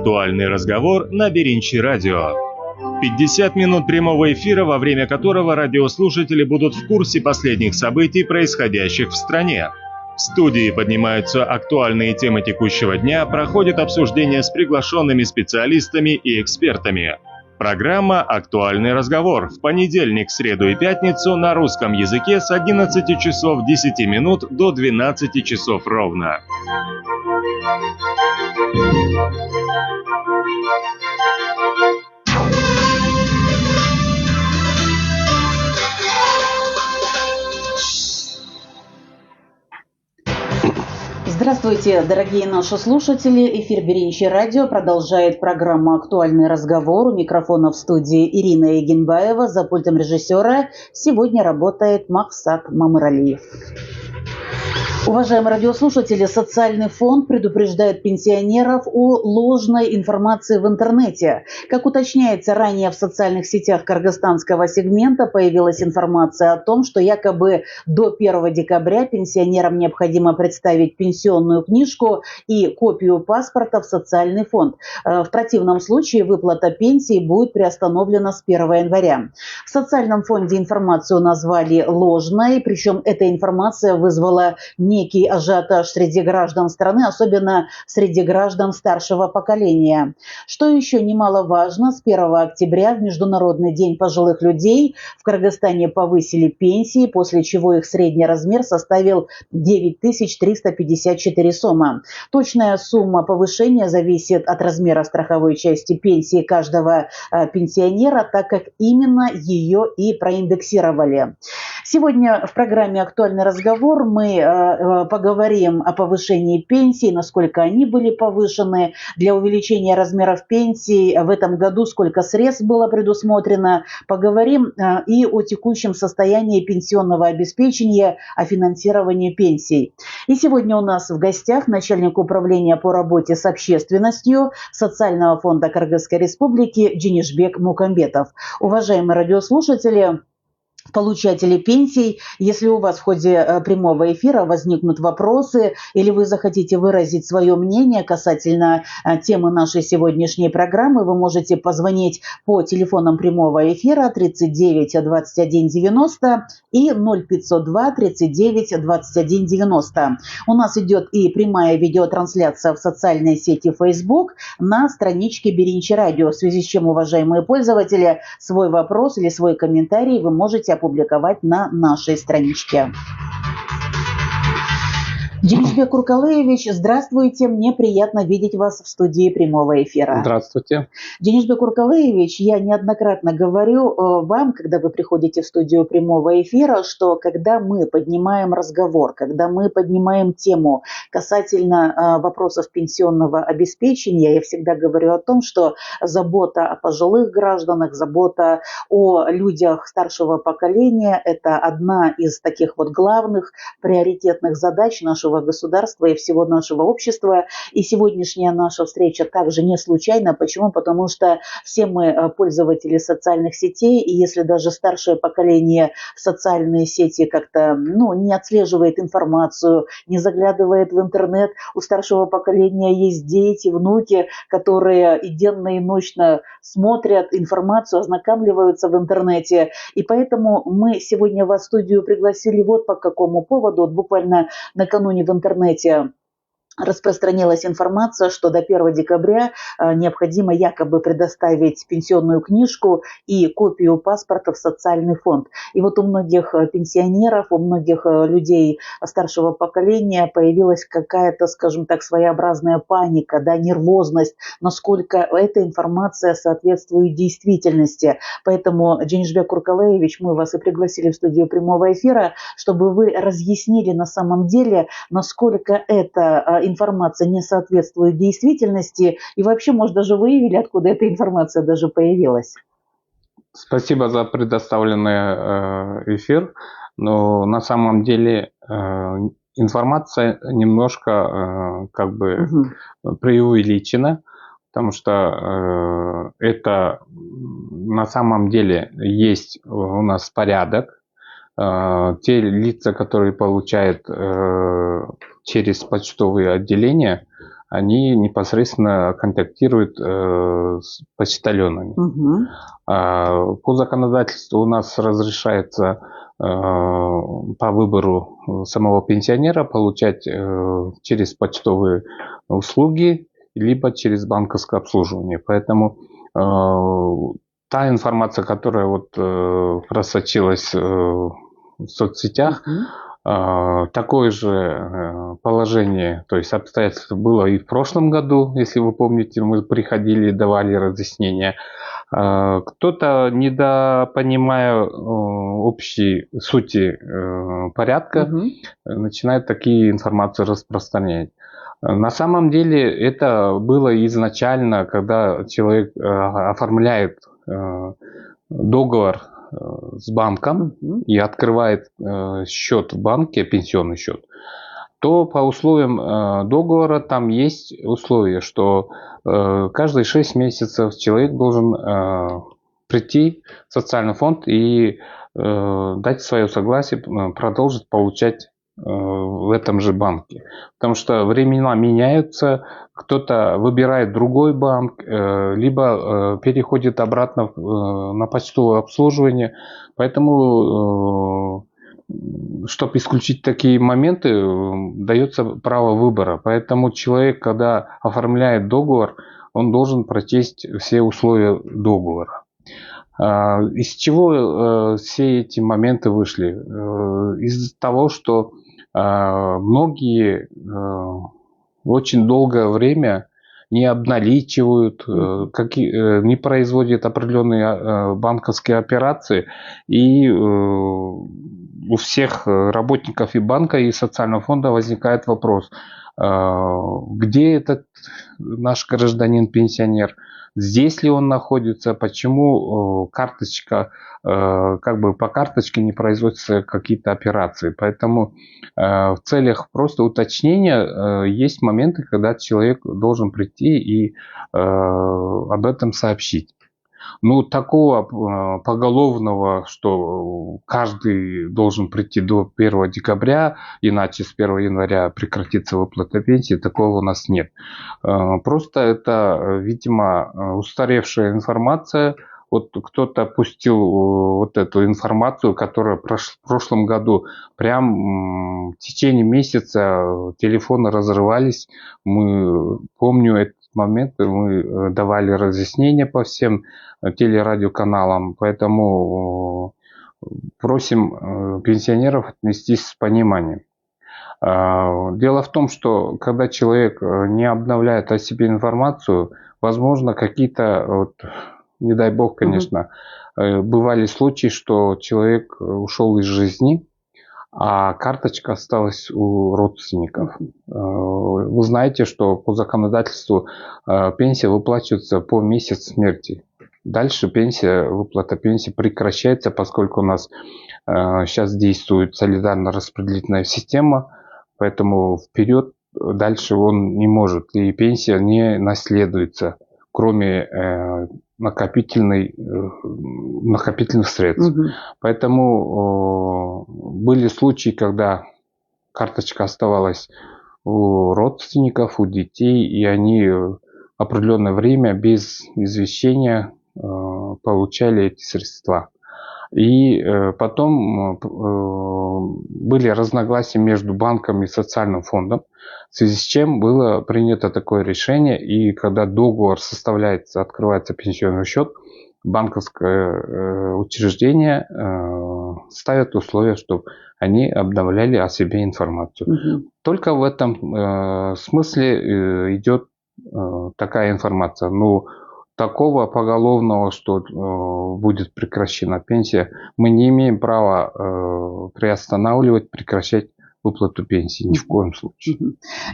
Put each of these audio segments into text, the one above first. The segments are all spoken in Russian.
Актуальный разговор на Беринчи радио. 50 минут прямого эфира, во время которого радиослушатели будут в курсе последних событий, происходящих в стране. В студии поднимаются актуальные темы текущего дня, проходит обсуждение с приглашенными специалистами и экспертами. Программа «Актуальный разговор» в понедельник, среду и пятницу на русском языке с 11 часов 10 минут до 12 часов ровно. Здравствуйте, дорогие наши слушатели. Эфир Беринчи радио продолжает программа «Актуальный разговор». У микрофона в студии Ирина Егенбаева. За пультом режиссера сегодня работает Максат Мамыралиев. Уважаемые радиослушатели, социальный фонд предупреждает пенсионеров о ложной информации в интернете. Как уточняется, ранее в социальных сетях кыргызстанского сегмента появилась информация о том, что якобы до 1 декабря пенсионерам необходимо представить пенсионную книжку и копию паспорта в социальный фонд. В противном случае выплата пенсии будет приостановлена с 1 января. В социальном фонде информацию назвали ложной, причем эта информация вызвала некий ажиотаж среди граждан страны, особенно среди граждан старшего поколения. Что еще немаловажно, с 1 октября в Международный день пожилых людей в Кыргызстане повысили пенсии, после чего их средний размер составил 9354 сома. Точная сумма повышения зависит от размера страховой части пенсии каждого пенсионера, так как именно ее и проиндексировали. Сегодня в программе «Актуальный разговор» мы поговорим о повышении пенсий, насколько они были повышены, для увеличения размеров пенсий в этом году, сколько средств было предусмотрено. Поговорим и о текущем состоянии пенсионного обеспечения, о финансировании пенсий. И сегодня у нас в гостях начальник управления по работе с общественностью Социального фонда Кыргызской Республики Дженишбек Мукамбетов. Уважаемые радиослушатели, получатели пенсий, если у вас в ходе прямого эфира возникнут вопросы или вы захотите выразить свое мнение касательно темы нашей сегодняшней программы, вы можете позвонить по телефонам прямого эфира 39 21 90 и 0502 39 21 90. У нас идет и прямая видеотрансляция в социальной сети Facebook на страничке Беринчи радио, в связи с чем, уважаемые пользователи, свой вопрос или свой комментарий вы можете опубликовать на нашей страничке. Дженишбек Куркалыевич, здравствуйте. Мне приятно видеть вас в студии прямого эфира. Здравствуйте. Дженишбек Куркалыевич, я неоднократно говорю вам, когда вы приходите в студию прямого эфира, что когда мы поднимаем разговор, когда мы поднимаем тему касательно вопросов пенсионного обеспечения, я всегда говорю о том, что забота о пожилых гражданах, забота о людях старшего поколения – это одна из таких вот главных приоритетных задач нашего государства и всего нашего общества. И сегодняшняя наша встреча также не случайна. Почему? Потому что все мы пользователи социальных сетей, и если даже старшее поколение в социальные сети как-то не отслеживает информацию, не заглядывает в интернет, у старшего поколения есть дети, внуки, которые и денно, и ночно смотрят информацию, ознакомливаются в интернете. И поэтому мы сегодня вас в студию пригласили вот по какому поводу. Вот буквально накануне в интернете распространилась информация, что до 1 декабря необходимо якобы предоставить пенсионную книжку и копию паспорта в социальный фонд. И вот у многих пенсионеров, у многих людей старшего поколения появилась какая-то, скажем так, своеобразная паника, нервозность, насколько эта информация соответствует действительности. Поэтому, Дженишбек Куркалыевич, мы вас и пригласили в студию прямого эфира, чтобы вы разъяснили на самом деле, насколько эта информация не соответствует действительности, и вообще, может, даже выявили, откуда эта информация даже появилась. Спасибо за предоставленный эфир. Но на самом деле информация немножко преувеличена, потому что это на самом деле есть у нас порядок. Те лица, которые получают через почтовые отделения, они непосредственно контактируют с почтальонами. По законодательству у нас разрешается по выбору самого пенсионера получать через почтовые услуги, либо через банковское обслуживание. Поэтому та информация, которая вот просочилась в соцсетях, такое же положение, то есть обстоятельство было и в прошлом году, если вы помните, мы приходили и давали разъяснения. Кто-то, недопонимая общей сути порядка, начинает такие информации распространять. На самом деле это было изначально, когда человек оформляет договор с банком и открывает счет в банке, пенсионный счет, то по условиям договора там есть условие, что каждые 6 месяцев человек должен прийти в социальный фонд и дать свое согласие продолжить получать в этом же банке. Потому что времена меняются, кто-то выбирает другой банк, либо переходит обратно на почтовое обслуживание. Поэтому, чтобы исключить такие моменты, дается право выбора. Поэтому человек, когда оформляет договор, он должен прочесть все условия договора. Из чего все эти моменты вышли? Из того, что многие очень долгое время не обналичивают, не производят определенные банковские операции, и у всех работников и банка, и социального фонда возникает вопрос, где этот наш гражданин-пенсионер, здесь ли он находится, почему карточка, как бы по карточке не производятся какие-то операции. Поэтому в целях просто уточнения есть моменты, когда человек должен прийти и об этом сообщить. Ну, такого поголовного, что каждый должен прийти до 1 декабря, иначе с 1 января прекратится выплата пенсии, такого у нас нет. Просто это, видимо, устаревшая информация. Вот кто-то пустил вот эту информацию, которая в прошлом году прям в течение месяца телефоны разрывались. Помню этот момент, мы давали разъяснения по всем телерадиоканалам, поэтому просим пенсионеров отнестись с пониманием. Дело в том, что когда человек не обновляет о себе информацию, возможно, какие-то, не дай бог, конечно, бывали случаи, что человек ушел из жизни, а карточка осталась у родственников. Вы знаете, что по законодательству пенсия выплачивается по месяц смерти. Дальше выплата пенсии прекращается, поскольку у нас сейчас действует солидарно-распределительная система, поэтому вперед дальше он не может, и пенсия не наследуется, кроме накопительных средств. Поэтому были случаи, когда карточка оставалась у родственников, у детей, и они определенное время без извещения получали эти средства. И потом были разногласия между банком и социальным фондом, в связи с чем было принято такое решение, и когда договор составляется, открывается пенсионный счет, банковское учреждение ставит условия, чтобы они обновляли о себе информацию. Только в этом смысле идет такая информация. Ну, такого поголовного, что будет прекращена пенсия, мы не имеем права приостанавливать, прекращать выплату пенсии ни в коем случае.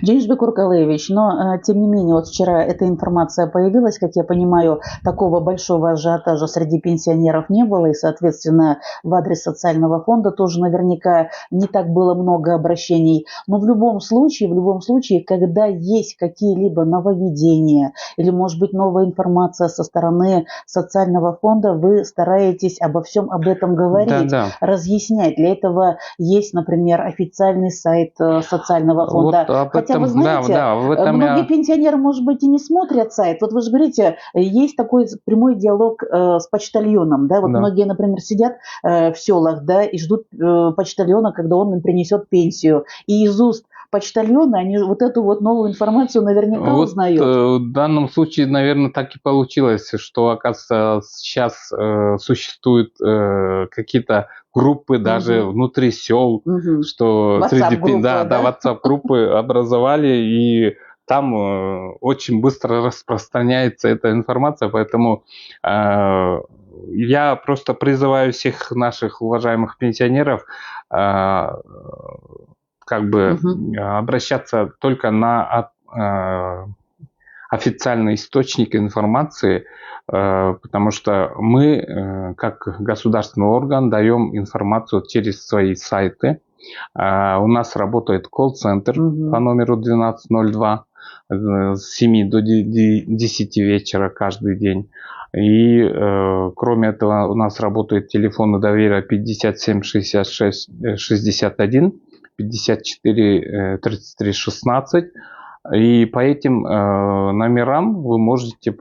Джейшбек Уркалевич, но тем не менее, вот вчера эта информация появилась, как я понимаю, такого большого ажиотажа среди пенсионеров не было, и, соответственно, в адрес социального фонда тоже наверняка не так было много обращений. Но в любом случае, когда есть какие-либо нововведения или, может быть, новая информация со стороны социального фонда, вы стараетесь обо всем об этом говорить, разъяснять. Для этого есть, например, официальные официальный сайт социального фонда. Вот Хотя вы знаете, в этом многие пенсионеры, может быть, и не смотрят сайт. Вот вы же говорите, есть такой прямой диалог с почтальоном, да, вот многие, например, сидят в селах, да, и ждут почтальона, когда он им принесет пенсию. И из уст почтальона они вот эту вот новую информацию наверняка узнают. В данном случае, наверное, так и получилось, что, оказывается, сейчас существуют какие-то группы даже внутри сел, что WhatsApp-группы образовали, и там очень быстро распространяется эта информация, поэтому я просто призываю всех наших уважаемых пенсионеров обращаться только на официальный источник информации, потому что мы, как государственный орган, даем информацию через свои сайты. У нас работает колл-центр по номеру 1202 с 7 до 10 вечера каждый день. И кроме этого у нас работает телефон доверия 57 66 61 54 33 16. И по этим номерам вы можете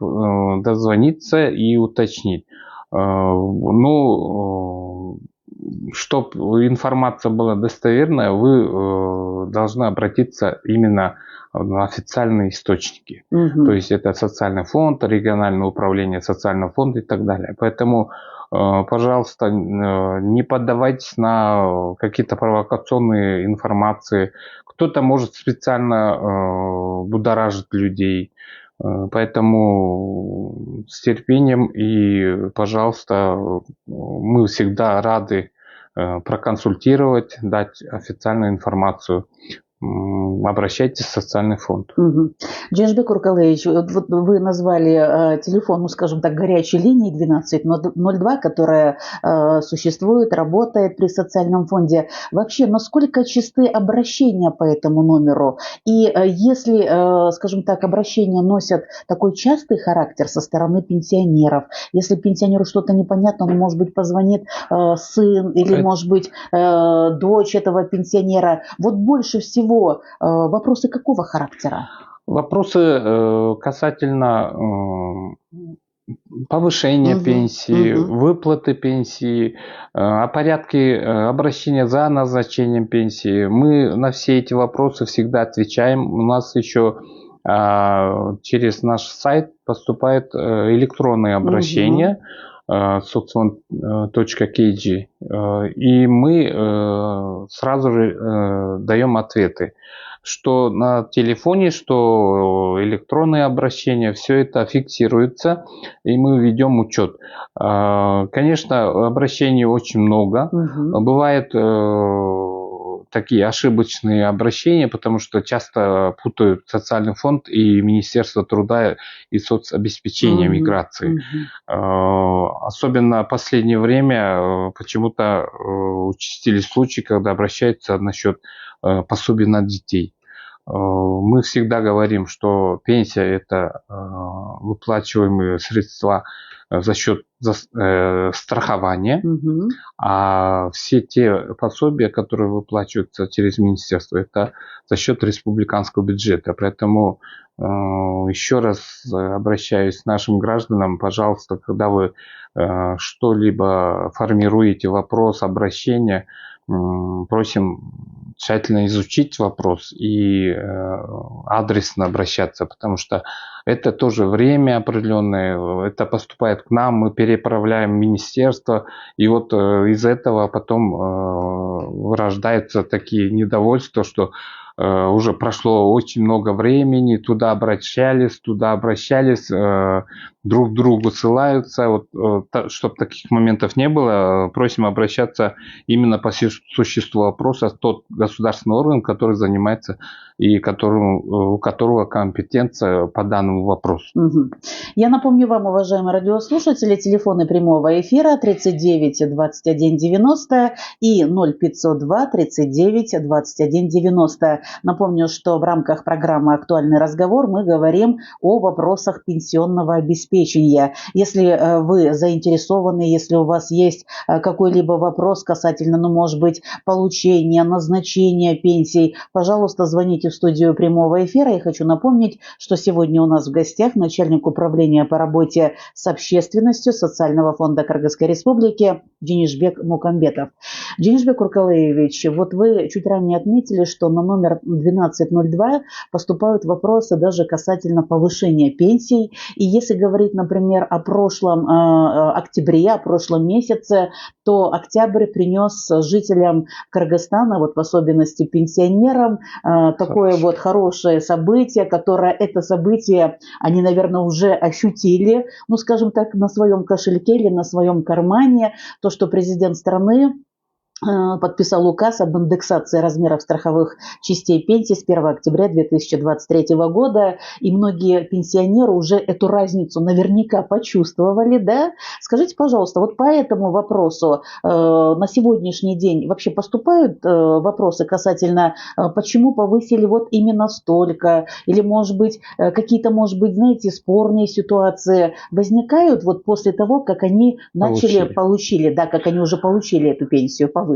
дозвониться и уточнить. Чтобы информация была достоверная, вы должны обратиться именно на официальные источники. То есть это социальный фонд, региональное управление социального фонда и так далее. Поэтому, пожалуйста, не поддавайтесь на какие-то провокационные информации. Кто-то может специально будоражить людей. Поэтому с терпением и, пожалуйста, мы всегда рады проконсультировать, дать официальную информацию. Обращайтесь в социальный фонд. Джейшбек Уркалевич, вот вы назвали телефон, скажем так, горячей линии 1202, которая существует, работает при социальном фонде. Вообще, насколько чисты обращения по этому номеру? И если, скажем так, обращения носят такой частый характер со стороны пенсионеров, если пенсионеру что-то непонятно, он, может быть, позвонит сын или, может быть, дочь этого пенсионера. Вот больше всего вопросы какого характера? Вопросы касательно повышения пенсии, выплаты пенсии, о порядке обращения за назначением пенсии. Мы на все эти вопросы всегда отвечаем. У нас еще через наш сайт поступают электронные обращения. Soцфонд.kg, и мы сразу же даем ответы, что на телефоне, что электронные обращения, все это фиксируется, и мы ведем учет. Конечно, обращений очень много, бывает такие ошибочные обращения, потому что часто путают социальный фонд и Министерство труда и соцобеспечения миграции. Особенно в последнее время почему-то участились случаи, когда обращаются насчет пособий на детей. Мы всегда говорим, что пенсия – это выплачиваемые средства за счет страхования, а все те пособия, которые выплачиваются через министерство, это за счет республиканского бюджета. Поэтому еще раз обращаюсь к нашим гражданам, пожалуйста, когда вы что-либо формируете, вопрос, обращение, просим тщательно изучить вопрос и адресно обращаться, потому что это тоже время определенное, это поступает к нам, мы переправляем в министерство, и вот из этого потом рождаются такие недовольства, что уже прошло очень много времени, туда обращались, друг другу ссылаются. Вот, чтобы таких моментов не было, просим обращаться именно по существу вопроса в тот государственный орган, который занимается и у которого компетенция по данному вопросу. Я напомню вам, уважаемые радиослушатели, телефоны прямого эфира 39 21 90 и 0502 39 21 90. Напомню, что в рамках программы «Актуальный разговор» мы говорим о вопросах пенсионного обеспечения. Если вы заинтересованы, если у вас есть какой-либо вопрос касательно, может быть, получения, назначения пенсий, пожалуйста, звоните в студию прямого эфира. Я хочу напомнить, что сегодня у нас в гостях начальник управления по работе с общественностью Социального фонда Кыргызской Республики Денишбек Мукамбетов. Денишбек Уркалыевич, вот вы чуть ранее отметили, что на номер 1202 поступают вопросы даже касательно повышения пенсий. И если говорить, например, о прошлом октябре, о прошлом месяце, то октябрь принес жителям Кыргызстана, вот в особенности пенсионерам, такое вот хорошее событие, которое это событие они, наверное, уже ощутили, ну, скажем так, на своем кошельке или на своем кармане, то, что президент страны подписал указ об индексации размеров страховых частей пенсии с 1 октября 2023 года, и многие пенсионеры уже эту разницу наверняка почувствовали, да? Скажите, пожалуйста, вот по этому вопросу на сегодняшний день вообще поступают вопросы касательно, почему повысили вот именно столько, или, может быть, какие-то, может быть, знаете, спорные ситуации возникают вот после того, как они получили, да, как они уже получили эту пенсию повышенную?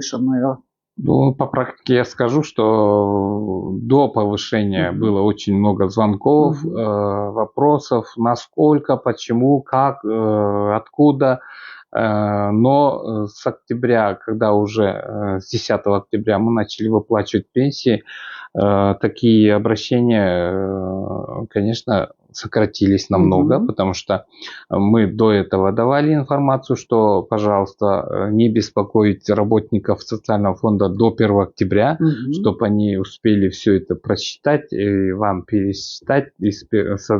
Ну, по практике я скажу, что до повышения было очень много звонков, вопросов, насколько, почему, как, откуда. Но с октября, когда уже с 10 октября мы начали выплачивать пенсии, такие обращения, конечно, сократились намного, потому что мы до этого давали информацию, что, пожалуйста, не беспокоить работников социального фонда до 1 октября, чтобы они успели все это просчитать и вам пересчитать с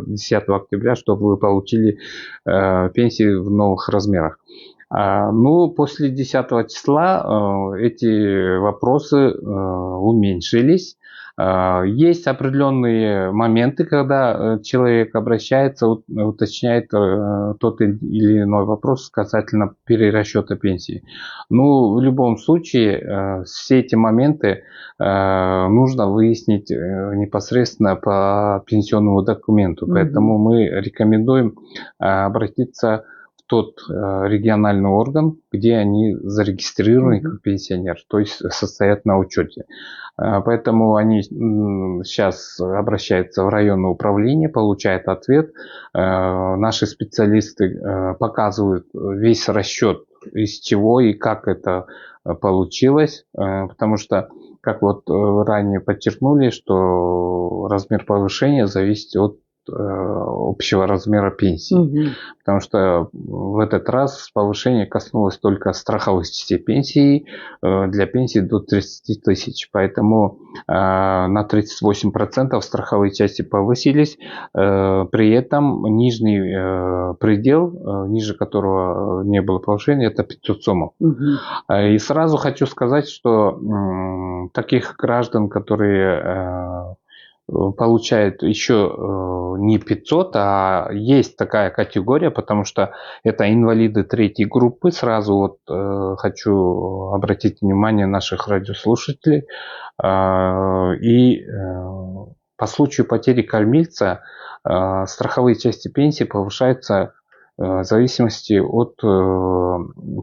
10 октября, чтобы вы получили пенсии в новых размерах. Ну, после 10 числа эти вопросы уменьшились. Есть определенные моменты, когда человек обращается, уточняет тот или иной вопрос касательно перерасчета пенсии. Ну, в любом случае, все эти моменты нужно выяснить непосредственно по пенсионному документу. Поэтому мы рекомендуем обратиться в тот региональный орган, где они зарегистрированы как пенсионер, то есть состоят на учете. Поэтому они сейчас обращаются в районное управление, получают ответ. Наши специалисты показывают весь расчет, из чего и как это получилось. Потому что, как вот ранее подчеркнули, что размер повышения зависит от общего размера пенсии. Потому что в этот раз повышение коснулось только страховых частей пенсии для пенсии до 30 тысяч. Поэтому на 38% страховые части повысились. При этом нижний предел, ниже которого не было повышения, это 500 сомов. И сразу хочу сказать, что таких граждан, которые получает еще не 500, а есть такая категория, потому что это инвалиды третьей группы. Сразу вот хочу обратить внимание наших радиослушателей. И по случаю потери кормильца страховые части пенсии повышаются в зависимости от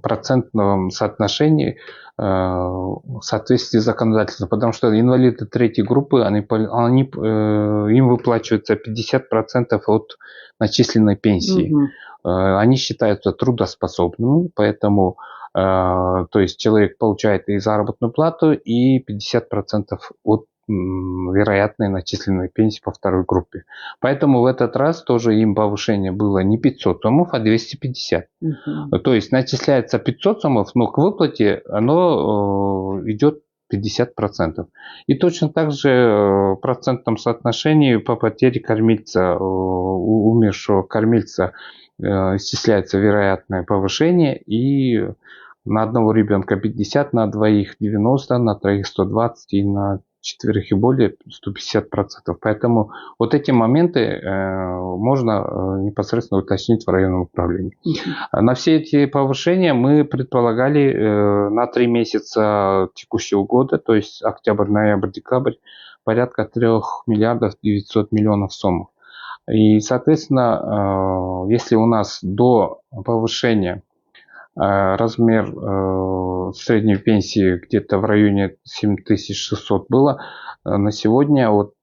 процентного соотношения в соответствии с законодательством, потому что инвалиды третьей группы, им выплачивается 50% от начисленной пенсии. Они считаются трудоспособными, поэтому то есть человек получает и заработную плату, и 50% от вероятной начисленной пенсии по второй группе. Поэтому в этот раз тоже им повышение было не 500 сомов, а 250. То есть начисляется 500 сомов, но к выплате оно идет 50%. И точно так же в процентном соотношении по потере кормильца, умершего кормильца, исчисляется вероятное повышение, и на одного ребенка 50, на двоих 90, на троих 120 и на четверых и более 150%. Поэтому вот эти моменты можно непосредственно уточнить в районном управлении. На все эти повышения мы предполагали на 3 месяца текущего года, то есть октябрь, ноябрь, декабрь, порядка 3 миллиардов 900 миллионов сомов. И, соответственно, если у нас до повышения размер средней пенсии где-то в районе 7600 было, на сегодня вот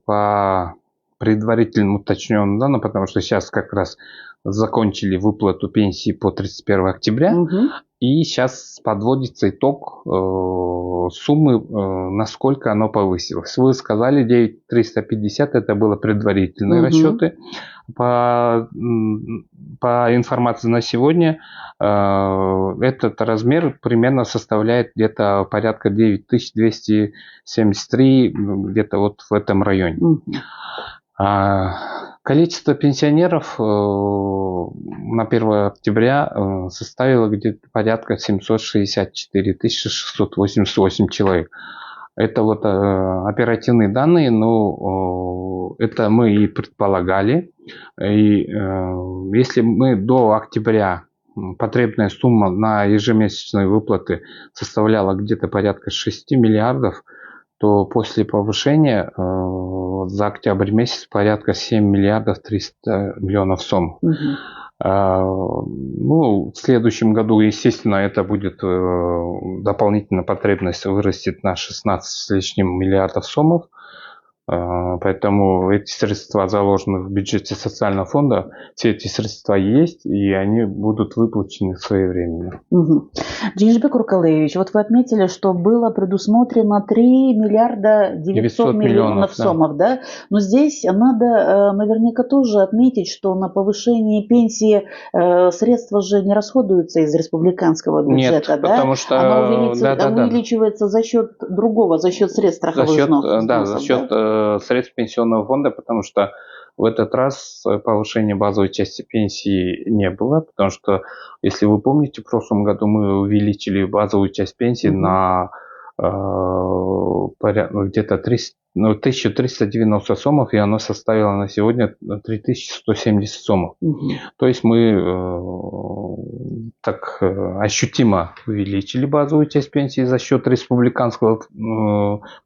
по предварительным уточненным данным, потому что сейчас как раз закончили выплату пенсии по 31 октября, и сейчас подводится итог суммы, насколько оно повысилось. Вы сказали 9350, это было предварительные расчеты. По информации на сегодня, этот размер примерно составляет где-то порядка 9273, где-то вот в этом районе. Количество пенсионеров на 1 октября составило где-то порядка 764 688 человек. Это вот оперативные данные, но это мы и предполагали. И если мы до октября потребная сумма на ежемесячные выплаты составляла где-то порядка 6 миллиардов, то после повышения за октябрь месяц порядка 7 миллиардов 300 миллионов сом. Ну, в следующем году, естественно, это будет дополнительная потребность вырастет на 16 с лишним миллиардов сомов. Поэтому эти средства заложены в бюджете социального фонда. Все эти средства есть, и они будут выплачены своевременно. Джинжбек Уркалевич, вот вы отметили, что было предусмотрено 3 миллиарда 900 миллионов сомов, да? Но здесь надо наверняка тоже отметить, что на повышение пенсии средства же не расходуются из республиканского бюджета. Нет, да? Потому что оно увеличивается за счет другого, за счет средств страховых взносов. Да, за счет средств пенсионного фонда, потому что в этот раз повышения базовой части пенсии не было, потому что, если вы помните, в прошлом году мы увеличили базовую часть пенсии на где-то 1390 сомов, и оно составило на сегодня 3170 сомов. То есть мы так ощутимо увеличили базовую часть пенсии за счет республиканского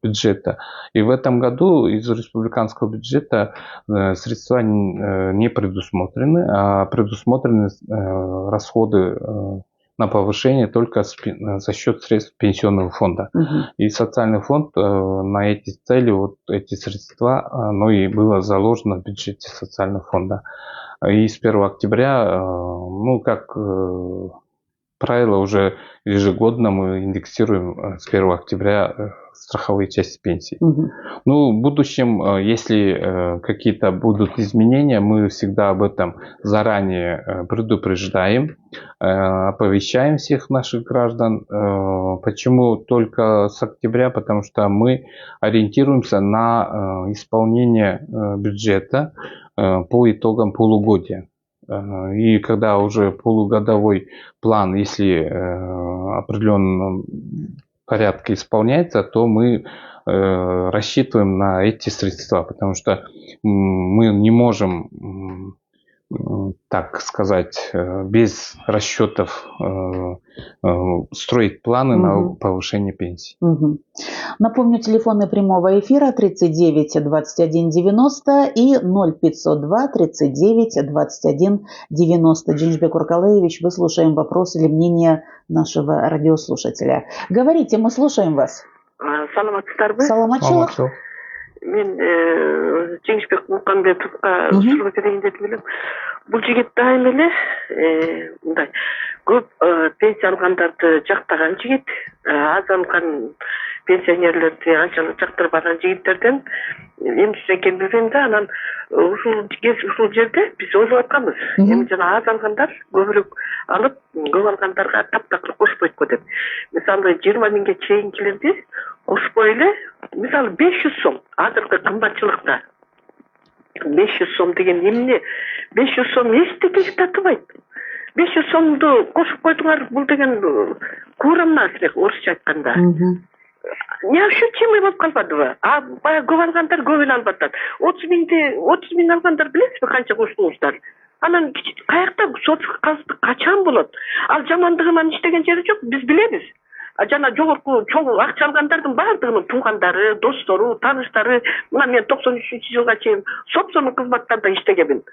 бюджета. И в этом году из республиканского бюджета средства не предусмотрены, а предусмотрены расходы на повышение только за счет средств пенсионного фонда. И социальный фонд на эти цели, вот эти средства, оно и было заложено в бюджете социального фонда. И с 1 октября, ну, как правило, уже ежегодно мы индексируем с 1 октября страховые части пенсии. Ну, в будущем, если какие-то будут изменения, мы всегда об этом заранее предупреждаем, оповещаем всех наших граждан. Почему только с октября? Потому что мы ориентируемся на исполнение бюджета по итогам полугодия. И когда уже полугодовой план, если определенном порядке исполняется, то мы рассчитываем на эти средства, потому что мы не можем, так сказать, без расчетов строить планы на повышение пенсии. Напомню, телефоны прямого эфира 39 21 90 и 0502 39 21 90. Джинжбек Уркалевич, вы слушаем вопрос или мнение нашего радиослушателя. Говорите, мы слушаем вас. Саламатчылык. Мен Жеңишбек Мукамбетовго суроо берейин деп элем. Бул жигит дайым эле мындай көп пенсия алгандарды жактаган жигит, аз алган пенсионерлерди анчалык жактырбаган жигиттерден эмчисе экенин билбейм да. Анан ушул жерде биз ойлоп атканбыз. Эми жана аз алгандар көбүрөөк алып, көп алгандарга таптакыр кошпойт го деп. Мисалы 20 миңге чейинкилерди кошпой эле, мисалы 500 сом азыркы кымбатчылыкта 500 сом деген эмне? 500 сом эчтеке татыбайт. 500 сомду кошуп койдуңар, бул деген куура эмес, орусча айтканда. не ощутимый болуп калбадыбы? А баягы көп алгандар көп эле алып атат. 30 миң алгандар билесизби канча кошулуңуздар? Анан каякта соцказдык качан болот? Ал жамандыгынан иштеген жери жок, биз билебиз. Жана жогорку чоң акча алгандардын баардыгынын туугандары, достору, тааныштары, мына мен 93-жылга чейин собственный кызматтарда иштегенмин.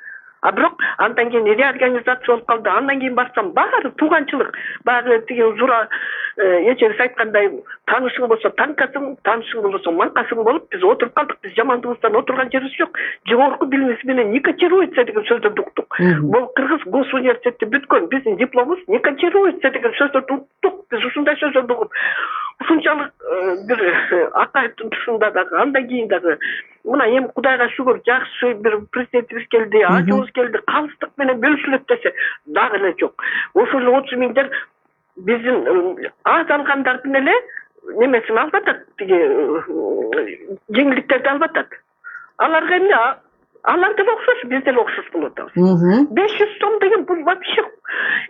А бирок андан кийин реорганизация болуп калды. Андан кийин барсам баары тууганчылык. Баягы тиги Зура эчебиз айткандай таанышың болсо танкасың, таанышың болсо манкасың болуп биз отуруп калдык. Биз жамандыгыбыздан отурган жерибиз жок. Жогорку билимибиз менен не котируется деген сөздөрдү уктук. Бул Кыргыз гос университетти бүткөн биздин дипломубуз не котируется деген сөздөрдү уктук. Биз ушундай сөздөрдү угуп ушунчалык бир акайыптын тушунда дагы андан кийин дагы мына эми Кудайга шүгүр жакшы бир президентибиз келди, ажыбыз келди, калыстык менен бөлүшүлөт десе дагы эле жок. Ошол 30 миңдер биздин аз алгандардын эле немесин алып атат, тиги жеңилдиктерди алып атат. Аларга эмне? Алар деле окшош, биз деле окшош болуп атабыз. 500 сом деген бул вообще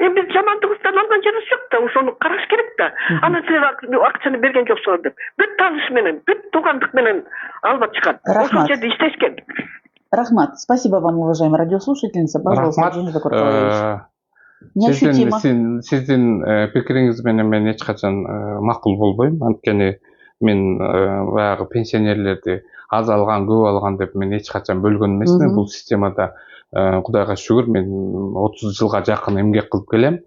эми биз жамандыгыбыздан алган жерибиз жок да, ошону караш керек да. Анан силер акчаны берген жоксуңар деп. Бүт тааныш менен, бүт туугандык менен алып атышкан. Ошол жерде иштешкен. Рахмат. Спасибо вам, уважаемая радиослушательница. Пожалуйста, Дженнифер Куртович. Неощутимо. Сиздин пикириңиз менен мен эч качан макул болбойм. Анткени мен баягы пенсионерлерди аз алган, көп алган деп мен эч качан бөлгөн эмесмин. Бул системада Кудайга шүгүр мен 30 жылга жакын эмгек кылып келем.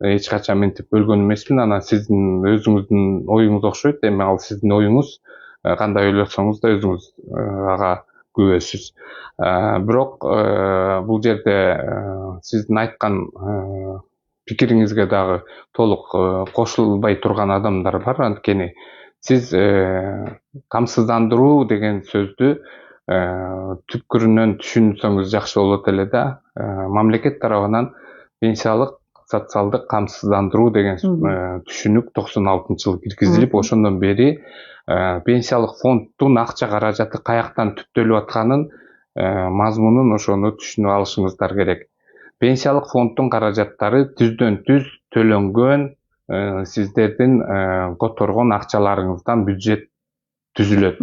Эч качан мынтип бөлгөн эмесмин. Анан сиздин өзүңүздүн оюңуз окшойт. Эми ал сиздин оюңуз, кандай ойлосоңуз да өзүңүз ага күбөсүз. Бирок бул жерде сиздин айткан пикириңизге дагы толук кошулбай турган адамдар бар. Анткени сиз камсыздандыруу деген сөздү түпкүрүнөн түшүнсөңүз жакшы болот эле да. Мамлекет тарабынан пенсиялык социалдык камсыздандыруу деген түшүнүк 96-жылы киргизилип, ошондон бери пенсиялык фонддун акча каражаты каяктан түптөлүп атканын мазмунун ошону түшүнүп алышыңыздар керек. Пенсиялык фонддун каражаттары түздөн түз төлөнгөн сиздердин которгон акчаларыңыздан бюджет түзүлөт.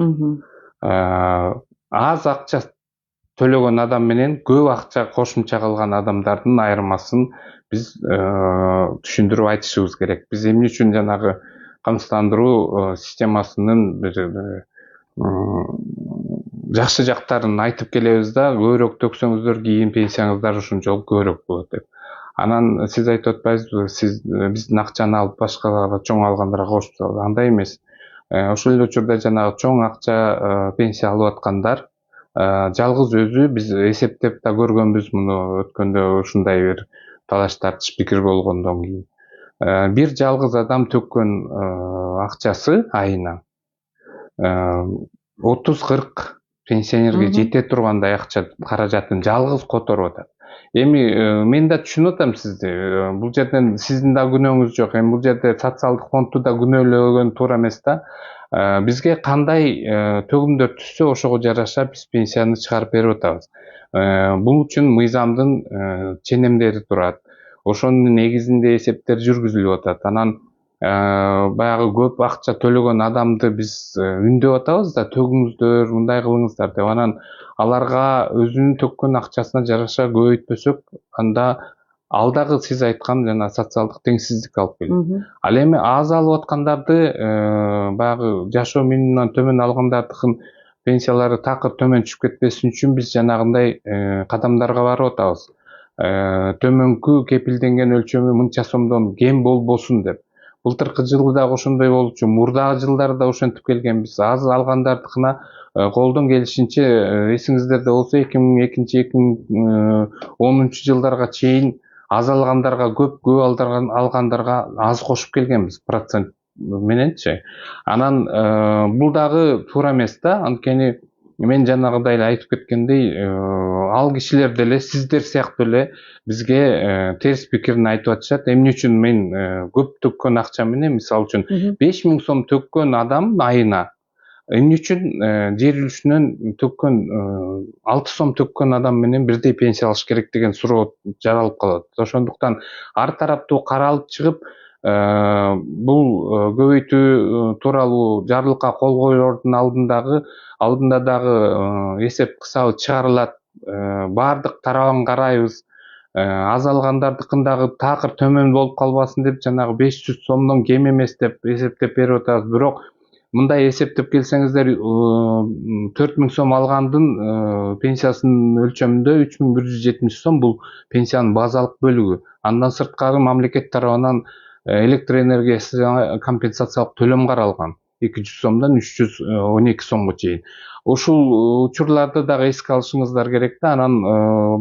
Аз акча төлөгөн адам менен көп акча кошумча кылган адамдардын айырмасын биз түшүндүрүп айтышыбыз керек. Биз эмне үчүн жанагы камсыздандыруу системасынын бир жакшы жактарын айтып келебиз да, көбүрөөк төксөңүздөр кийин пенсияңыздар ушунчолук көбүрөөк болот деп. Анан сиз айтып атпайсызбы, сиз биздин акчаны алып башкаларга чоң алгандарга кошуп салат. Андай эмес. Ошол эле учурда жанагы чоң акча пенсия алып аткандар жалгыз өзү биз эсептеп да көргөнбүз муну өткөндө ушундай бир талаш тартыш пикир болгондон кийин. Бир жалгыз адам төккөн акчасы айына 30-40 пенсионерге жете тургандай акча каражатын жалгыз которуп атат. Эми мен да түшүнүп атам сизди. Бул жерден сиздин да күнөөңүз жок. Эми бул жерде социалдык фондду да күнөөлөгөн туура эмес да. Бизге кандай төгүмдөр түшсө ошого жараша биз пенсияны чыгарып берип атабыз. Бул үчүн мыйзамдын ченемдери турат. Ошонун негизинде эсептер жүргүзүлүп атат. Анан баягы көп акча төлөгөн адамды биз үндөп атабыз да, төгүңүздөр, мындай кылыңыздар деп. Анан аларга өзүнүн төккөн акчасына жараша көбөйтпөсөк, анда ал дагы сиз айткан жана социалдык теңсиздик алып келет. Ал эми аз алып аткандарды баягы жашоо минимумунан төмөн алгандардын пенсиялары такыр төмөн түшүп кетпесин үчүн биз жанагындай кадамдарга барып атабыз. Төмөнкү кепилденген өлчөмү мынча сомдон кем болбосун деп. Былтыркы жылы да ошондой болчу, мурдагы жылдарда ошентип келгенбиз. Аз алгандардыкына колдон келишинче эсиңиздерде болсо 2002-2010 жылдарга чейин аз алгандарга көп, көп алгандарга аз кошуп келгенбиз процент мененчи. Анан бул дагы туура эмес да. Анткени мен жанагыдай эле айтып кеткендей, ал кишилер деле сиздер сыяктуу эле бизге терс пикирин айтып атышат. Эмне үчүн мен көп төккөн акча менен, мисалы үчүн 5000 сом төккөн адам айына эмне үчүн жер үлүшүнөн төккөн 6 сом төккөн адам менен бирдей пенсия алыш керек деген суроо жаралып калат. Ошондуктан ар тараптуу каралып чыгып, бул көбөйтүү тууралуу жарлыкка кол коюлордун алдында дагы эсеп кысабы чыгарылат. Бардык тарабын карайбыз. Азалгандардыкындагы такыр төмөн болуп калбасын деп жанагы 500 сомдон кем эмес деп эсептеп берип атабыз. Бирок мындай эсептеп келсеңиздер, 4000 сом алгандын пенсиясынын өлчөмүндө 3170 сом бул пенсиянын базалык бөлүгү. Андан сырткары мамлекет тарабынан электр энергиясына компенсациялык төлөм каралган. 200 сомдон 312 сомго чейин. Ушул учурларды дагы эске алышыңыздар керек да. Анан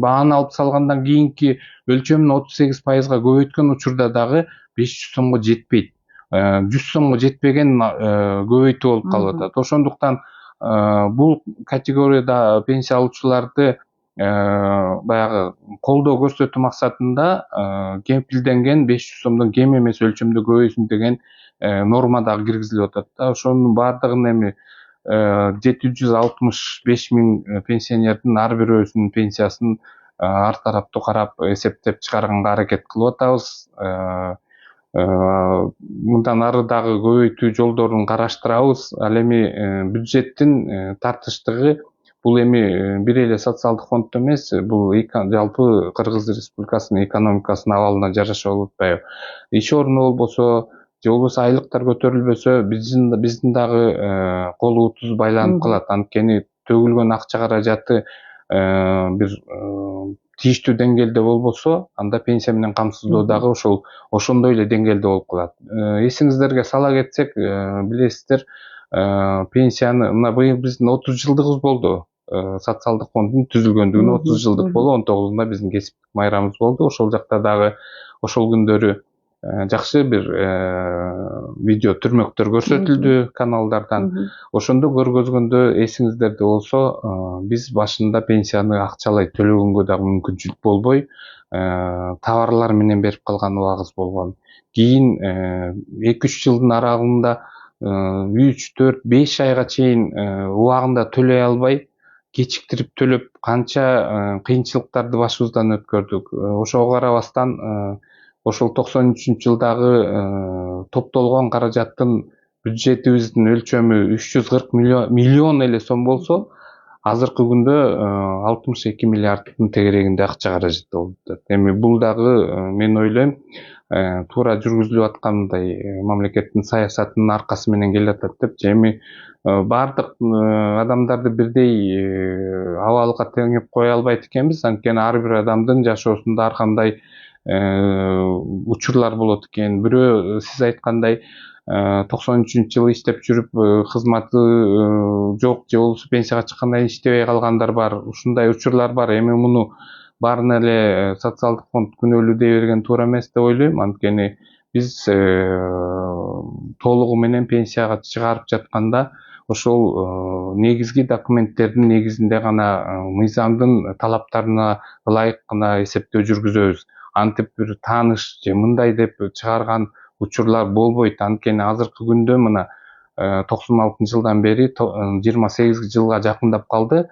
бааны алып салгандан кийинки өлчөмүн 38%га көбөйткөн учурда дагы 500 сомго жетпейт. 100 сомго жетпеген көбөйтүү болуп калып атат. Ошондуктан бул категорияда пенсия алуучуларды баягы колдоо көрсөтүү максатында кепилденген 500 сомдон кем эмес өлчөмдө көбөйсүн деген норма дагы киргизилип атат да. Ошонун баардыгын эми 765 миң пенсионердин ар бирөөсүнүн пенсиясын ар тараптуу карап эсептеп чыгарганга аракет кылып атабыз. Мындан ары дагы көбөйтүү жолдорун караштырабыз. Ал эми бюджеттин тартыштыгы бул эми бир эле социалдык фонд эмес, бул жалпы Кыргыз Республикасынын экономикасынын абалына жараша болуп атпайбы. Иш орну болбосо, же болбосо айлыктар көтөрүлбөсө, биздин дагы колубуз байланып калат. Анткени төгүлгөн акча каражаты бир тийиштүү деңгээлде болбосо, анда пенсия менен камсыздоо дагы ошондой эле деңгээлде болуп калат. Эсиңиздерге сала кетсек, билесиздер, пенсияны мына быйыл биздин 30 жылдыгыбыз болду. Социалдык фонддун түзүлгөндүгүнө 30 жылдык болду. 19-ында биздин кесиптик майрамыбыз болду. Ошол жакта дагы ошол күндөрү жакшы бир видео түрмөктөр көрсөтүлдү каналдардан. Ошондо көргөзгөндө эсиңиздерде болсо, биз башында пенсияны акчалай төлөгөнгө дагы мүмкүнчүлүк болбой, товарлар менен берип калган убагыбыз болгон. Кийин 2-3 жылдын аралыгында 3, 4, 5 айга чейин убагында төлөй албай, кечиктирип төлөп канча кыйынчылыктарды башыбыздан өткөрдүк. Ошого карабастан ошол 93-жылдагы топтолгон каражаттын бюджетибиздин өлчөмү 340 миллион эле сом болсо, азыркы күндө 62 миллиарддын тегерегинде акча каражаты болуп атат. Эми бул дагы мен ойлойм, туура жүргүзүлүп аткандай мамлекеттин саясатынын аркасы менен келип атат деп. Эми бардык адамдарды бирдей абалга теңеп кое албайт экенбиз. Анткени ар бир адамдын жашоосунда ар кандай учурлар болот экен. Бирөө сиз айткандай 93-жылы иштеп жүрүп кызматы жок, же болбосо пенсияга чыккандан кийин иштебей калгандар бар. Ушундай учурлар бар. Эми муну баарын эле социалдык фонд күнөөлүү дей берген туура эмес деп ойлойм. Анткени биз толугу менен пенсияга чыгарып жатканда ошол негизги документтердин негизинде гана мыйзамдын талаптарына ылайык гана эсептөө жүргүзөбүз. Антип бир тааныш же мындай деп чыгарган учурлар болбойт. Анткени азыркы күндө мына 96-жылдан бери 28 жылга жакындап калды.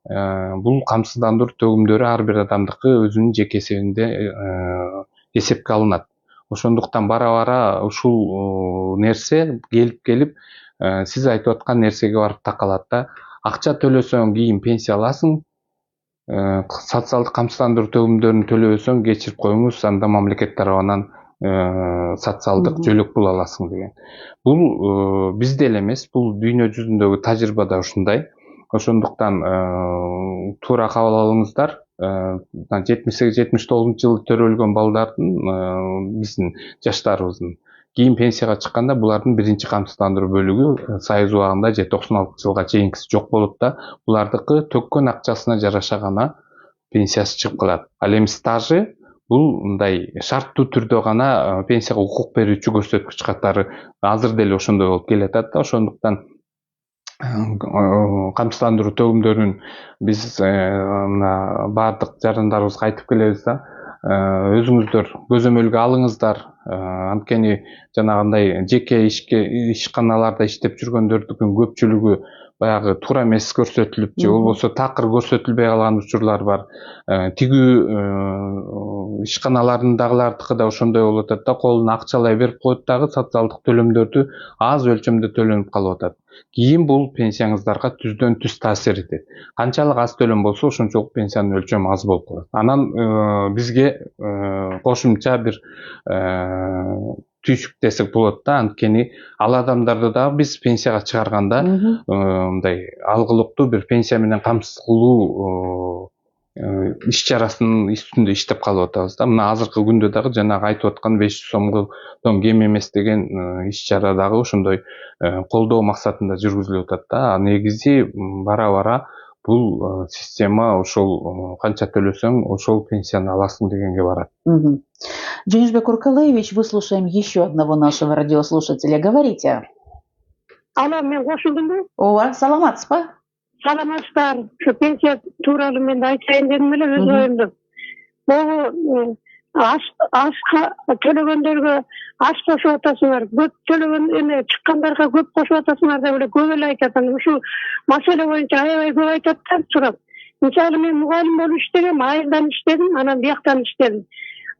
Бул камсыздандыруу төгүмдөрү ар бир адамдыкы өзүнүн жеке эсебинде эсепке алынат. Ошондуктан бара-бара ушул нерсе келип сиз айтып аткан нерсеге барып такалат да. Акча төлөсөң кийин пенсия аласың, социалдык камсыздандыруу төгүмдөрүн төлөбөсөң кечирип коюңуз, анда мамлекет тарабынан социалдык жөлөк пул аласың деген. Бул бизде эле эмес, бул дүйнө жүзүндөгү тажрыйба да ушундай. Ошондуктан туура кабыл алыңыздар. 78-79 жылы төрөлгөн балдардын, биздин жаштарыбыздын кийин пенсияга чыкканда булардын биринчи камсыздандыруу бөлүгү союз убагында же 96 жылга чейинкиси жок болот да, булардыкы төккөн акчасына жараша гана пенсиясы чыгып калат. Ал эми стажы бул мындай шарттуу түрдө гана пенсияга укук берүүчү көрсөткүч катары азыр деле ошондой болуп келатат да. Ошондуктан камсыздандыруу төгүмдөрүн биз мына баардык жарандарыбызга айтып келебиз да. Өзүңүздөр көзөмөлгө алыңыздар. Анткени жанагындай жеке ишканаларда иштеп жүргөндөрдүн көпчүлүгү баягы туура эмес көрсөтүлүп же болбосо такыр көрсөтүлбөй калган учурлар бар. Тигүү ишканаларындагылардыкы да ошондой болуп атат да, колуна акчалай берип коет дагы социалдык төлөмдөрдү аз өлчөмдө төлөнүп калып атат. Кийин бул пенсияңыздарга түздөн түз таасир этет. Канчалык аз төлөм болсо ошончолук пенсиянын өлчөмү аз болуп калат. Анан бизге кошумча бир түйшүк десек болот да, анткени ал адамдарды дагы биз пенсияга чыгарганда мындай алгылыктуу бир пенсия менен камсыз кылуу иш чарасынын үстүндө иштеп калып атабыз да. Мына азыркы күндө дагы жанагы айтып аткан 500 сомдон кем эмес деген иш чара дагы ошондой колдоо максатында жүргүзүлүп атат да. Негизи бара бара бул система ошол канча төлөсөң ошол пенсияны аласың дегенге барат. Женишбек Уркалаевич, выслушаем еще одного нашего радиослушателя. Говорите. Алло, мен кошулдумбу? Ооба, саламатсызбы? Саламатсыздар. Şu пенсия тууралуу мен айтайын дедим эле өз оюмду. Могу аз төлөгөндөргө аз кошуп атасыңар, көп төлөгөн эме чыккандарга көп кошуп атасыңар деп эле көп эле айтат. Ушул маселе боюнча аябай көп айтат да сурап. Мисалы мен мугалим болуп иштегем, айылдан иштедим, анан бияктан иштедим.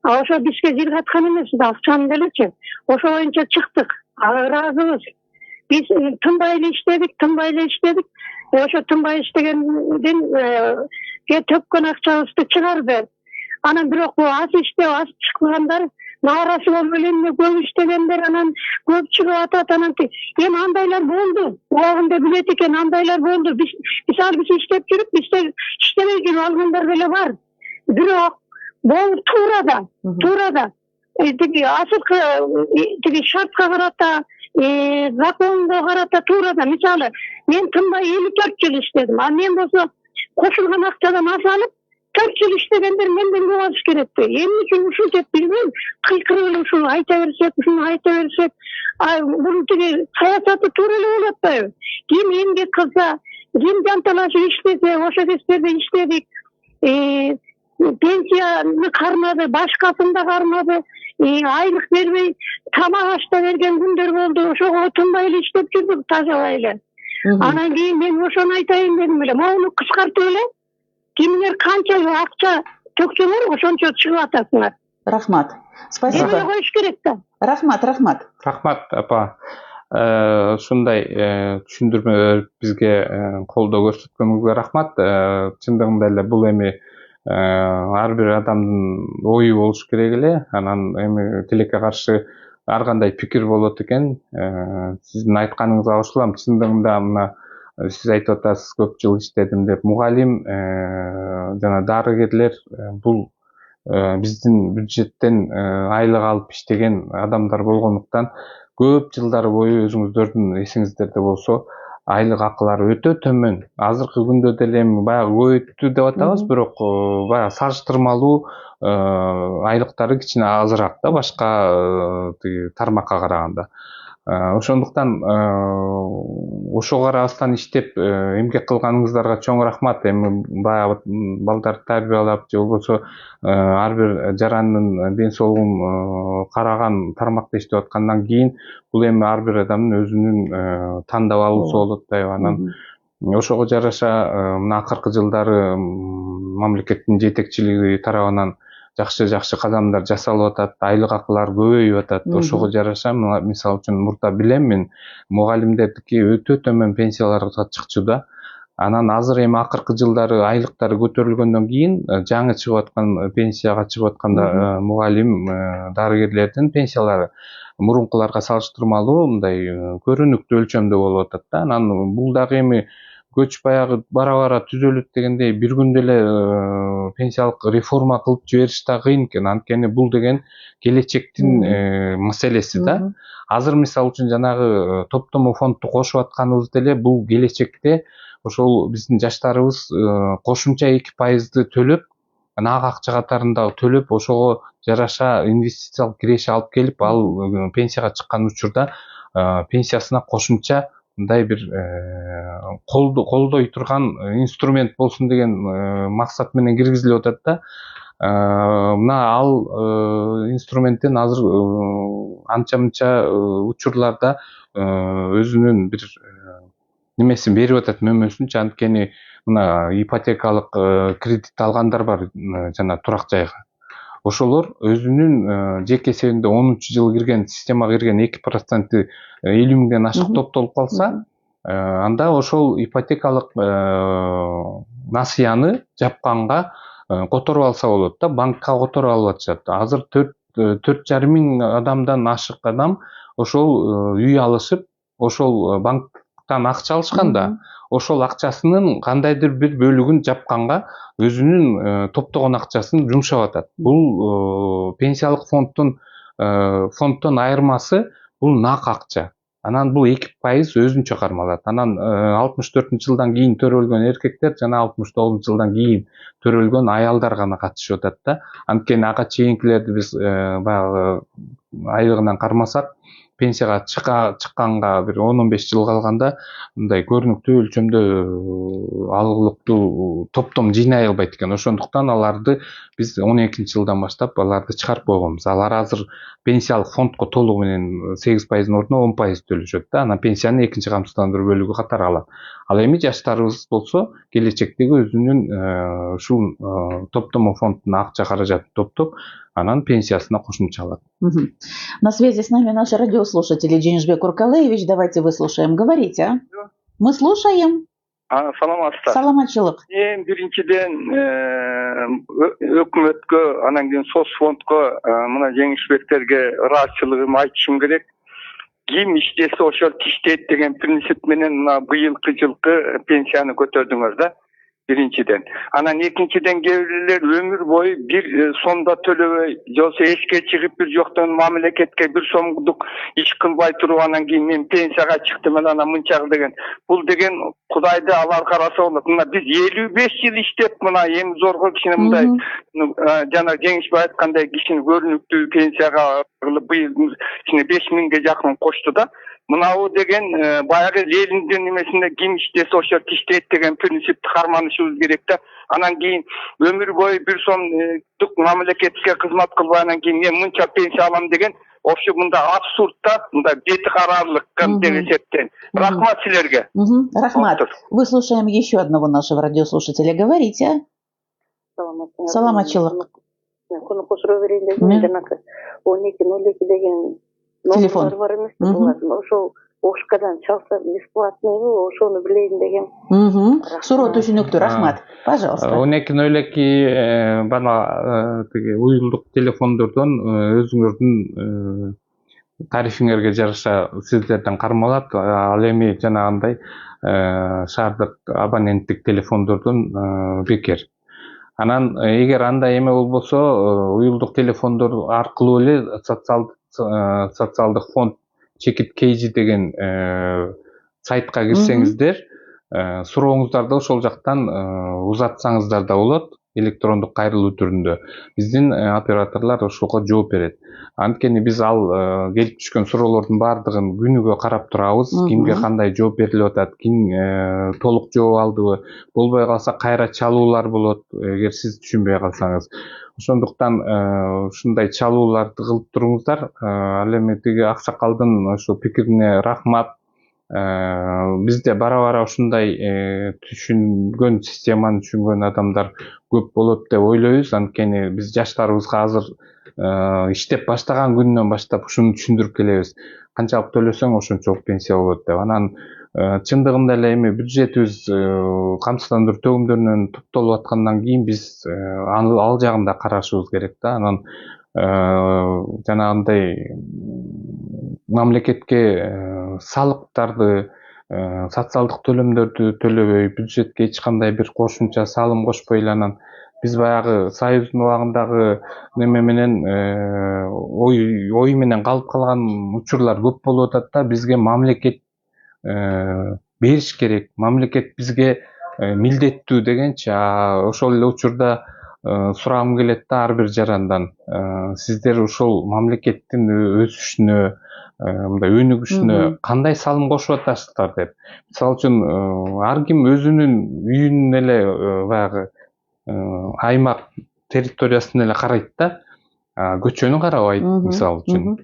Ошо бизге жер каткан эмес, акчаны делечи. Ошо боюнча чыктык. Ыраазыбыз. Биз тынбай эле иштедик. Ошо тынбай иштегенден төккөн акчабызды чыгарды. Анан бирок бул аз иштеп, аз чыккандар наарасы болуп эле көп иштегендер анан көп чыгып атат. Анан эми андайлар болду. Убагында билет экен, андайлар болду. Биз иштеп жүрүп, бизде иштебей жүрүп алгандар деле бар. Бирок бул туурада. Тиги асылкы тиги шартка карата, законго карата туурада. Мисалы, мен тынбай 54 жыл иштедим. А мен болсо кошулган акчадан аз алып 4 жыл иштегендер менден көп алыш керекпи? Эмне үчүн ушул деп билбейм. Кыйкырып эле ушуну айта берсек, бул тиги саясаты туура эле болуп атпайбы? Ким эмгек кылса, ким жанталашып иштесе, ошол кездерде иштедик. Пенсияны кармады, башкасын да кармады. Айлык бербей, тамак аш да берген күндөр болду. Ошого тынбай эле иштеп жүрдүк, тазабай эле. Анан кийин мен ошону айтайын дедим эле. Могуну кыскартып эле, кимдер канча акча төксөңөр, ошончо чыгып атасыңар. Рахмат. Спасибо. Эмне коюш керек да? Рахмат. Рахмат, апа. Ушундай түшүндүрмө бизге колдоо көрсөткөнүңүзгө рахмат. Чындыгында эле бул эми ар бир адамдын ою болуш керек эле. Анан эми тилекке каршы ар кандай пикир болот экен. Сиздин айтканыңызга кошулам. Чындыгында мына сиз айтып атасыз, көп жыл иштедим деп. Мугалим жана дарыгерлер бул биздин бюджеттен айлык алып иштеген адамдар болгондуктан көп жылдар бою өзүңүздөрдүн эсиңиздерде болсо айлык акылары өтө төмөн. Азыркы күндө деле эми баягы көбөйттү деп атабыз, бирок баягы салыштырмалуу айлыктары кичине азыраак да башка тиги тармакка караганда. Ошондуктан ошого карабастан иштеп эмгек кылганыңыздарга чоң рахмат. Эми баягы балдарды тарбиялап же болбосо ар бир жарандын ден соолугун караган тармакта иштеп аткандан кийин бул эми ар бир адамдын өзүнүн тандап алуусу болуп атпайбы. Анан ошого жараша мына акыркы жылдары мамлекеттин жетекчилиги тарабынан жакшы кадамдар жасалып атат, айлык акылар көбөйүп атат. Ошого жараша мисалы үчүн мурда билем мен мугалимдердики өтө төмөн пенсияларга чыкчу да. Анан азыр эми акыркы жылдары айлыктары көтөрүлгөндөн кийин жаңы чыгып аткан пенсияга чыгып атканда мугалим дарыгерлердин пенсиялары мурункуларга салыштырмалуу мындай көрүнүктүү өлчөмдө болуп атат да. Анан бул дагы эми көч баягы бара түзөлөт дегендей бир күндө эле пенсиялык реформа кылып жибериш да кыйын экен. Анткени бул деген келечектин маселеси да. Азыр мисалы үчүн жанагы топтому фондду кошуп атканыбыз деле бул келечекте ошол биздин жаштарыбыз кошумча 2% төлөп, ага акча катарында төлөп, ошого жараша инвестициялык киреше алып келип, ал пенсияга чыккан учурда пенсиясына кошумча мындай бир колдой турган инструмент болсун деген максат менен киргизилип атат да. Мына ал инструменттен азыр анча-мынча учурларда өзүнүн бир немесин берип атат мөмөсүнчү, анткени мына ипотекалык кредит алгандар бар жана турак жайга. Ошолор өзүнүн жеке эсебинде 10-жыл кирген, системага кирген 2% 50 миңден ашык топтолуп калса, анда ошол ипотекалык насыяны жапканга которуп алса болот да, банкка которуп алып атышат. Азыр 4,5 миң адамдан ашык адам ошол үй алышып, ошол банктан акча алышканда, ошол акчасынын кандайдыр бир бөлүгүн жапканга өзүнүн топтогон акчасын жумшап атат. Бул пенсиялык фонддон айырмасы бул нак акча. Анан бул 2% өзүнчө кармалат. Анан 64-жылдан кийин төрөлгөн эркектер жана 69-жылдан кийин төрөлгөн аялдар гана катышып атат да. Анткени ага чейинкилерди биз баягы айлыгынан кармасак, пенсияга чыкканга бир 10-15 жыл калганда мындай көрүнүктүү өлчөмдө алгылыктуу топтом жыйнай албайт экен. Ошондуктан аларды биз 12-жылдан баштап аларды чыгарып койгонбуз. Алар азыр пенсиялык фондко толугу менен 8%-ын ордуна 10% төлөшөт да. Анан пенсиянын экинчи камсыздандыруу бөлүгү катары алат. Ал эми жаштарыбыз болсо келечектеги өзүнүн ушул топтомо фондуна акча каражатын топтоп, анан пенсиясына кошумча алат. На связи с нами наши радиослушатели. Джейншбек Уркалаевич, давайте выслушаем. Говорите. Мы слушаем. Саламатсыздар. Саламатчылык. Биринчиден өкмөткө, анан кийин соцфондко, мына жеңишбектерге ыраазычылыгымды айтышым керек. Ким иштесе ошол тиштейт деген принцип менен мына быйылкы жылкы пенсияны көтөрдүңөр да. Биринчиден. Анан экинчиден кээ бирлер өмүр бою бир сомдо төлөбөй, жолсо эске чыгып бир жоктон мамлекетке бир сомдук иш кылбай туруп анан кийин мен пенсияга чыктым анан мынчагы деген. Бул деген Кудайды алар караса болот. Мына биз 55 жыл иштеп мына эң зорго кичине мындай жана жеңишбек айткандай кишини көрүнүктүү пенсияга быйыл кичине 5 миңге жакын кошту да. Мынау деген баягы Лениндин немесинде ким иштесе ошол тиштейт деген принципти карманышыбыз керек да. Анан кийин өмүр бою бир сомдук мамлекетке кызмат кылбай анан кийин мен мынча пенсия алам деген вообще мында абсурд да, мында бети карарлык деп эсептейм. Рахмат силерге. Рахмат. Выслушаем еще одного нашего радиослушателя. Говорите. Саламатчылык. Куну кошура берейин дедим, жанакы 1202 деген телефон бар эмес ошол ошкадан чалса бесплатныйбы, ошону билейин деген. Суроо түшүнүктүү. Рахмат. Пожалуйста. 1202 бана тиги уюлдук телефондордон өзүңөрдүн тарифиңерге жараша сиздерден кармалат. Ал эми жанагындай шаардык абоненттик телефондордон бекер. Анан эгер андай эме болбосо, уюлдук телефондор аркылуу эле социалдык фонд Чекит Кейжи деген сайтка кирсеңиздер, сурооңуздарды ошол жактан узатсаңыздар да болот, электрондук кайрылуу түрүндө. Биздин операторлор ошого жооп берет. Анткени биз ал келип түшкөн суроолордун баардыгын күнүгө карап турабыз. Кимге кандай жооп берилип атат, ким толук жооп алдыбы, болбой калса кайра чалуулар болот, эгер сиз түшүнбөй калсаңыз. Ошондуктан ушундай чалууларды кылып туруңуздар. Ал эми тиги аксакалдын ошо пикирине рахмат. Бизде бара-бара ушундай түшүнгөн, системаны түшүнгөн адамдар көп болот деп ойлойбуз. Анткени биз жаштарыбызга азыр иштеп баштаган күнүнөн баштап ушуну түшүндүрүп келебиз. Канчалык төлөсөң ошончолук пенсия болот деп. Анан чындыгында эле эми бюджетибиз камсыздандыруу төгүмдөрүнөн топтолуп аткандан кийин биз ал жагын да карашыбыз керек да. Анан жанагындай мамлекетке салыктарды, социалдык төлөмдөрдү төлөбөй, бюджетке эч кандай бир кошумча салым кошпой эле анан биз баягы Союздун убагындагы неме менен ой менен калып калган учурлар көп болуп атат да. Бизге мамлекет бериш керек, мамлекет бизге милдеттүү дегенчи, ошол эле учурда сурагым келет да ар бир жарандан. Сиздер ушул мамлекеттин өсүшүнө, мындай өнүгүшүнө кандай салым кошуп атасыздар деп. Мисалы үчүн ар ким өзүнүн үйүнүн эле баягы аймак территориясын эле карайт да, көчөнү карабайт мисалы үчүн.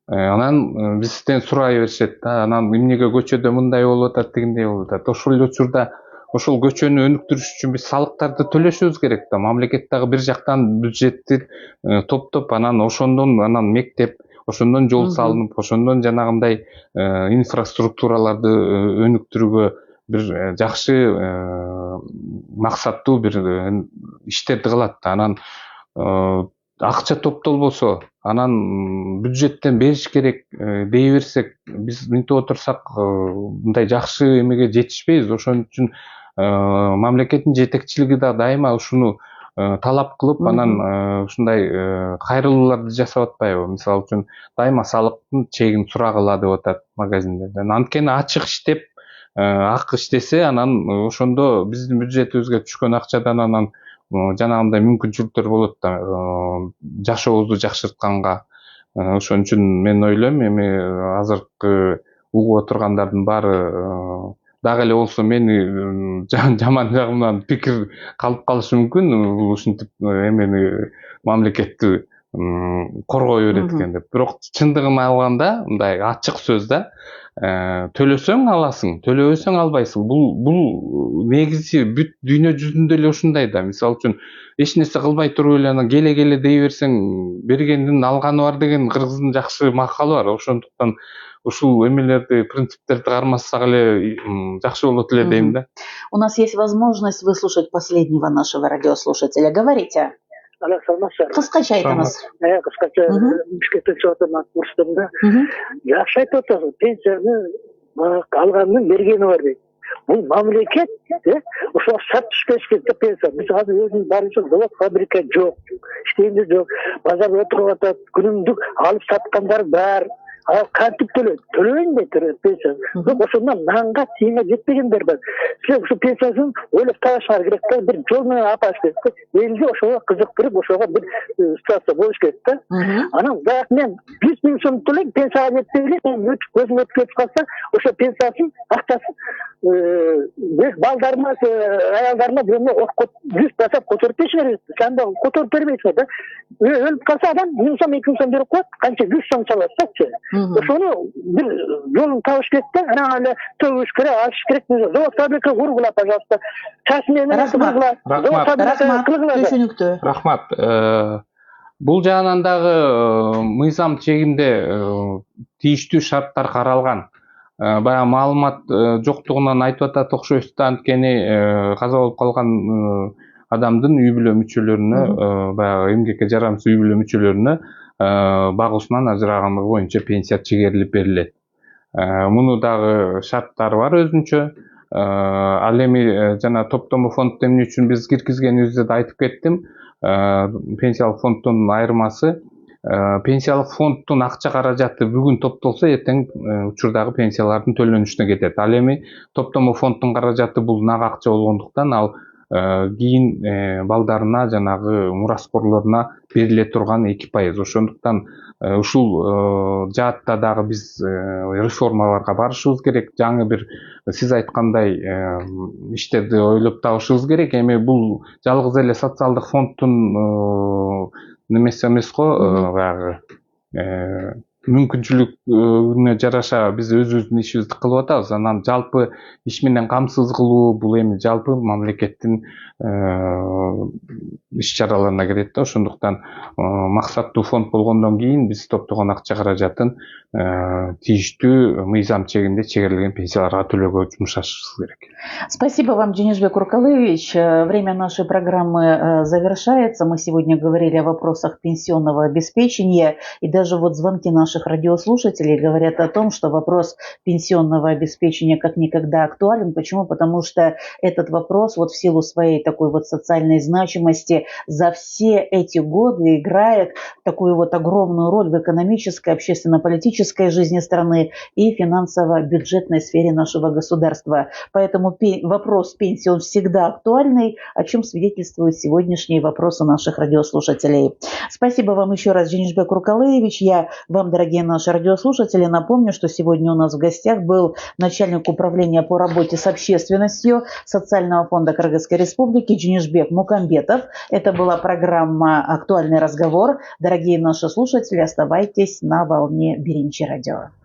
Анан бизден сурай беришет да, анан эмнеге көчөдө мындай болуп атат, дегендей болуп атат. Ошол эле учурда ошол көчөнү өнүктүрүш үчүн биз салыктарды төлөшүбүз керек да. Мамлекет дагы бир жактан бюджетти топтоп, анан ошондон анан мектеп, ошондон жол салынып, ошондон жанагындай инфраструктураларды өнүктүрүүгө бир жакшы максаттуу бир иштерди кылат да. Анан акча топтолбосо, анан бюджеттен бериш керек дей берсек, биз мынтип отурсак мындай жакшы эмеге жетишпейбиз. Ошон үчүн мамлекеттин жетекчилиги да дайыма ушуну талап кылып, анан ушундай кайрылууларды жасап атпайбы? Мисалы үчүн дайыма салыктын чегин сурагыла деп атат магазиндерде. Анткени ачык иштеп, ак иштесе, анан ошондо биздин бюджетибизге түшкөн акчадан анан жанагындай мүмкүнчүлүктөр болот да, жашообузду жакшыртканга. Ошон үчүн мен ойлойм, эми азыркы угуп отургандардын баары дагы эле болсо мени жаман жагымдан пикир калып калышы мүмкүн. Бул ушинтип эмени мамлекетти коргой берет экен деп. Бирок чындыгын алганда, мындай ачык сөз да, төлөсөң аласың, төлөбөсөң албайсың. Бул негизи бүт дүйнө жүзүндө эле ушундай да. Мисалы үчүн эч нерсе кылбай туруп эле анан келе дей берсең, бергендин алганы бар деген кыргыздын жакшы макалы бар. Ошондуктан ушул эмелерди, принциптерди кармасак эле жакшы болот эле дейм да. У нас есть возможность выслушать последнего нашего радиослушателя. Говорите. Кыскача айтыңыз. Кыскача Бишкектен чыгып атам курстумда. Жакшы айтып атасыз, пенсияны алгандын бергени бар дейт. Бул мамлекет, ошо шарт түшпөш керек пенсия. Биз азыр өзүбүз барыбыз завод, фабрика жок, иштейбиз жок, базарда отуруп атат, күнүмдүк алып саткандар бар. Кантип төлөйүн дейт пенсия. Бирок ошондон нанга тиынга жетпегендер бар. Силер ушу пенсиясын ойлоп табышыңар керек да, бир жол менен алып барыш керек да. Элге ошого кызыктырып, ошого бир ситуация болуш керек да. Анан баягы мен 100 000 сом төлөйм, пенсияга жетпей эле, мен көзүм өтүп кетип калса, ошо пенсиясын актасын балдарыма, аялдарыма бирөөнө 100% которуп бериши керек. Сен да которуп бербейсиң да. Өлүп калса адам 1000 сом, 2000 сом берип коет, канча 100 сом салат. Ошону бир жолун табыш керек да, анан эле төлөш керек, алыш керек. Завод фабрика кургула, пожалуйста. Рахмат. Бул жагынан дагы мыйзам чегинде тийиштүү шарттар каралган. Баягы маалымат жоктугунан айтып атат окшойсуз да, анткени каза болуп калган адамдын үй бүлө мүчөлөрүнө, баягы эмгекке жарамсыз үй бүлө мүчөлөрүнө багуусунан ажырагандыгы боюнча пенсия чегерилип берилет. Муну дагы шарттары бар өзүнчө. Ал эми жана топтому фонд эмне үчүн биз киргизгенибизди да айтып кеттим. Пенсиялык фонддун айырмасы, пенсиялык фонддун акча каражаты бүгүн топтолсо, эртең учурдагы пенсиялардын төлөнүшүнө кетет. Ал эми топтому фонддун каражаты бул нак акча болгондуктан ал кийин балдарына, жанагы мураскорлоруна бериле турган 2%. Ошондуктан ушул жаатта дагы биз реформаларга барышыбыз керек. Жаңы бир сиз айткандай иштерди ойлоп табышыбыз керек. Эми бул жалгыз эле социалдык фонддун немеси эмес го, баягы мүмкүнчүлүгүнө жараша биз өзүбүздүн ишибизди кылып атабыз. Анан жалпы иш менен камсыз кылуу бул эми жалпы мамлекеттин иш чараларына кирет да. Ошондуктан максаттуу фонд болгондон кийин биз топтогон акча каражатын тийиштүү мыйзам чегинде чегерилген пенсияларга төлөөгө жумшашыбыз керек. Спасибо вам, Денисбек Уркалыевич. Время нашей программы завершается. Мы сегодня говорили о вопросах пенсионного обеспечения, и даже вот звонки наших радиослушателей говорят о том, что вопрос пенсионного обеспечения как никогда актуален. Почему? Потому что этот вопрос вот в силу своей такой вот социальной значимости за все эти годы играет такую вот огромную роль в экономической, общественно-политической жизни страны и финансово-бюджетной сфере нашего государства. Поэтому вопрос пенсии он всегда актуальный, о чем свидетельствуют сегодняшние вопросы наших радиослушателей. Спасибо вам еще раз, Денисбек Уркалыевич. Я вам, дорогие дорогие наши радиослушатели, напомню, что сегодня у нас в гостях был начальник управления по работе с общественностью Социального фонда Кыргызской Республики Джунишбек Мукамбетов. Это была программа «Актуальный разговор». Дорогие наши слушатели, оставайтесь на волне Биринчи радио.